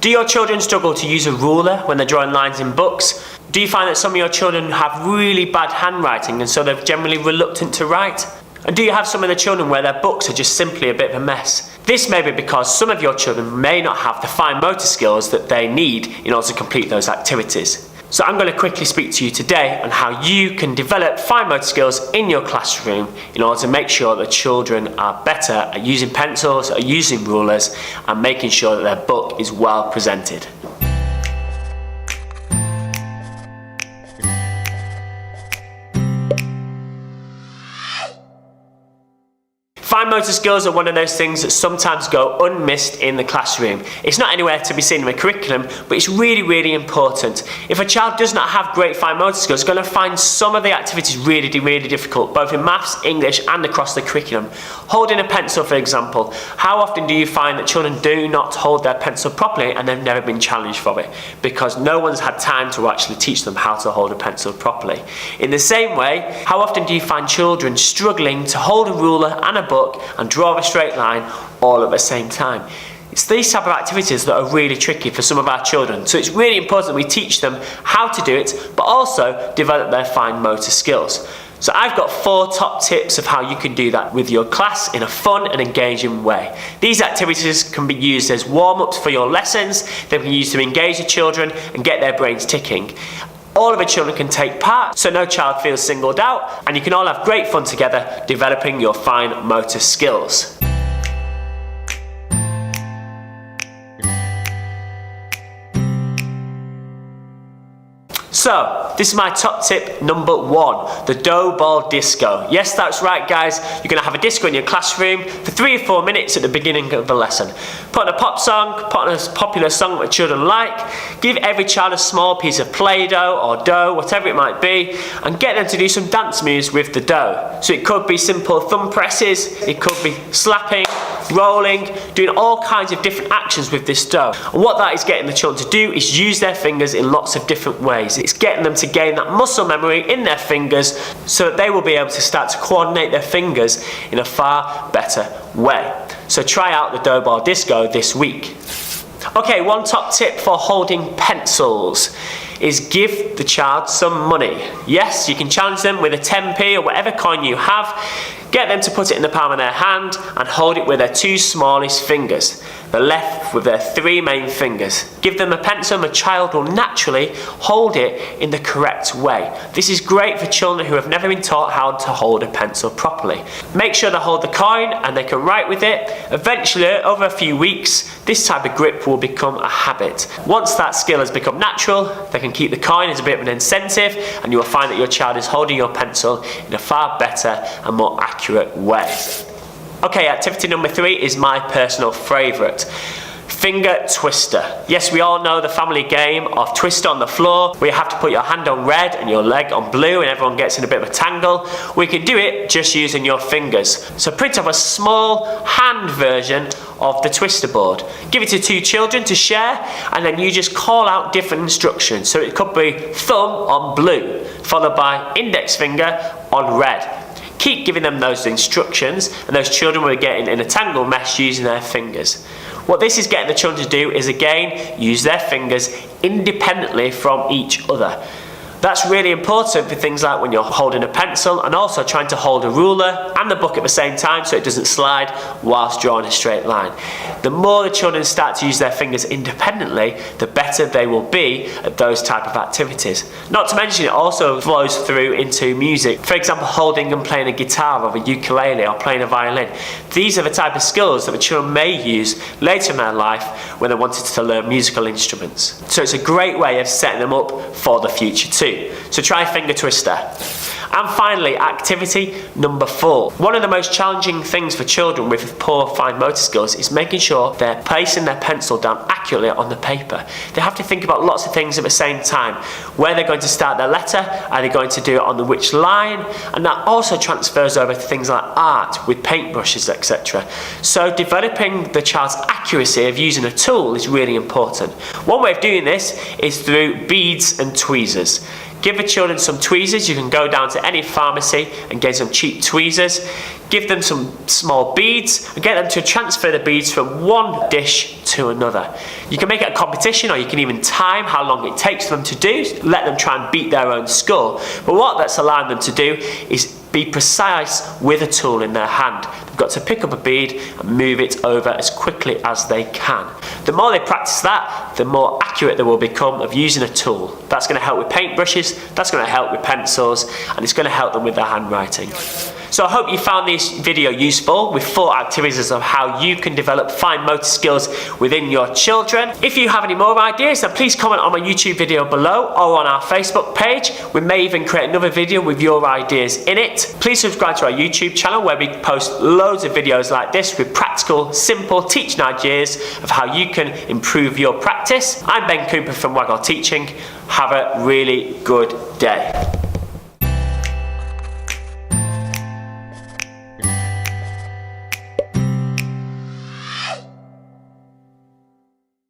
Do your children struggle to use a ruler when they're drawing lines in books? Do you find that some of your children have really bad handwriting and so they're generally reluctant to write? And do you have some of the children where their books are just simply a bit of a mess? This may be because some of your children may not have the fine motor skills that they need in order to complete those activities. So I'm going to quickly speak to you today on how you can develop fine motor skills in your classroom in order to make sure that children are better at using pencils, at using rulers, and making sure that their book is well presented. Fine motor skills are one of those things that sometimes go unmissed in the classroom. It's not anywhere to be seen in the curriculum, but it's really, really important. If a child does not have great fine motor skills, they're going to find some of the activities really difficult, both in maths, English, and across the curriculum. Holding a pencil, for example. How often do you find that children do not hold their pencil properly and they've never been challenged for it? Because no one's had time to actually teach them how to hold a pencil properly. In the same way, how often do you find children struggling to hold a ruler and a book and draw a straight line all at the same time? It's these type of activities that are really tricky for some of our children. So it's really important that we teach them how to do it, but also develop their fine motor skills. So I've got 4 top tips of how you can do that with your class in a fun and engaging way. These activities can be used as warm-ups for your lessons. They can be used to engage the children and get their brains ticking. All of the children can take part, so no child feels singled out, and you can all have great fun together developing your fine motor skills. So, this is my top tip number 1, the dough ball disco. Yes, that's right guys, you're going to have a disco in your classroom for 3 or 4 minutes at the beginning of the lesson. Put on a pop song, put on a popular song that children like, give every child a small piece of Play-Doh or dough, whatever it might be, and get them to do some dance moves with the dough. So it could be simple thumb presses, it could be slapping, rolling, doing all kinds of different actions with this dough. And what that is getting the children to do is use their fingers in lots of different ways. It's getting them to gain that muscle memory in their fingers so that they will be able to start to coordinate their fingers in a far better way. So try out the dough ball disco this week. Okay, one top tip for holding pencils is give the child some money. Yes, you can challenge them with a 10p or whatever coin you have. Get them to put it in the palm of their hand and hold it with their 2 smallest fingers. The left with their 3 main fingers. Give them a pencil and the child will naturally hold it in the correct way. This is great for children who have never been taught how to hold a pencil properly. Make sure they hold the coin and they can write with it. Eventually, over a few weeks, this type of grip will become a habit. Once that skill has become natural, they can keep the coin as a bit of an incentive, and you will find that your child is holding your pencil in a far better and more accurate way. Okay, activity number 3 is my personal favourite. Finger twister. Yes, we all know the family game of twist on the floor, where you have to put your hand on red and your leg on blue and everyone gets in a bit of a tangle. We can do it just using your fingers. So print off a small hand version of the twister board. Give it to 2 children to share, and then you just call out different instructions. So it could be thumb on blue, followed by index finger on red. Keep giving them those instructions, and those children will get in a tangle mesh using their fingers. What this is getting the children to do is, again, use their fingers independently from each other. That's really important for things like when you're holding a pencil and also trying to hold a ruler and the book at the same time so it doesn't slide whilst drawing a straight line. The more the children start to use their fingers independently, the better they will be at those type of activities. Not to mention it also flows through into music. For example, holding and playing a guitar or a ukulele or playing a violin. These are the type of skills that the children may use later in their life when they wanted to learn musical instruments. So it's a great way of setting them up for the future too. So try finger twister. And finally, activity number 4. One of the most challenging things for children with poor fine motor skills is making sure they're placing their pencil down accurately on the paper. They have to think about lots of things at the same time. Where they're going to start their letter, are they going to do it on which line? And that also transfers over to things like art with paintbrushes, etc. So developing the child's accuracy of using a tool is really important. One way of doing this is through beads and tweezers. Give the children some tweezers. You can go down to any pharmacy and get some cheap tweezers. Give them some small beads and get them to transfer the beads from one dish to another. You can make it a competition, or you can even time how long it takes for them to do. Let them try and beat their own score. But what that's allowing them to do is be precise with a tool in their hand. They've got to pick up a bead and move it over as quickly as they can. The more they practice that, the more accurate they will become of using a tool. That's going to help with paintbrushes, that's going to help with pencils, and it's going to help them with their handwriting. So I hope you found this video useful with 4 activities of how you can develop fine motor skills within your children. If you have any more ideas, then please comment on my YouTube video below or on our Facebook page. We may even create another video with your ideas in it. Please subscribe to our YouTube channel where we post loads of videos like this with practical, simple teaching ideas of how you can improve your practice. I'm Ben Cooper from Waggle Teaching. Have a really good day.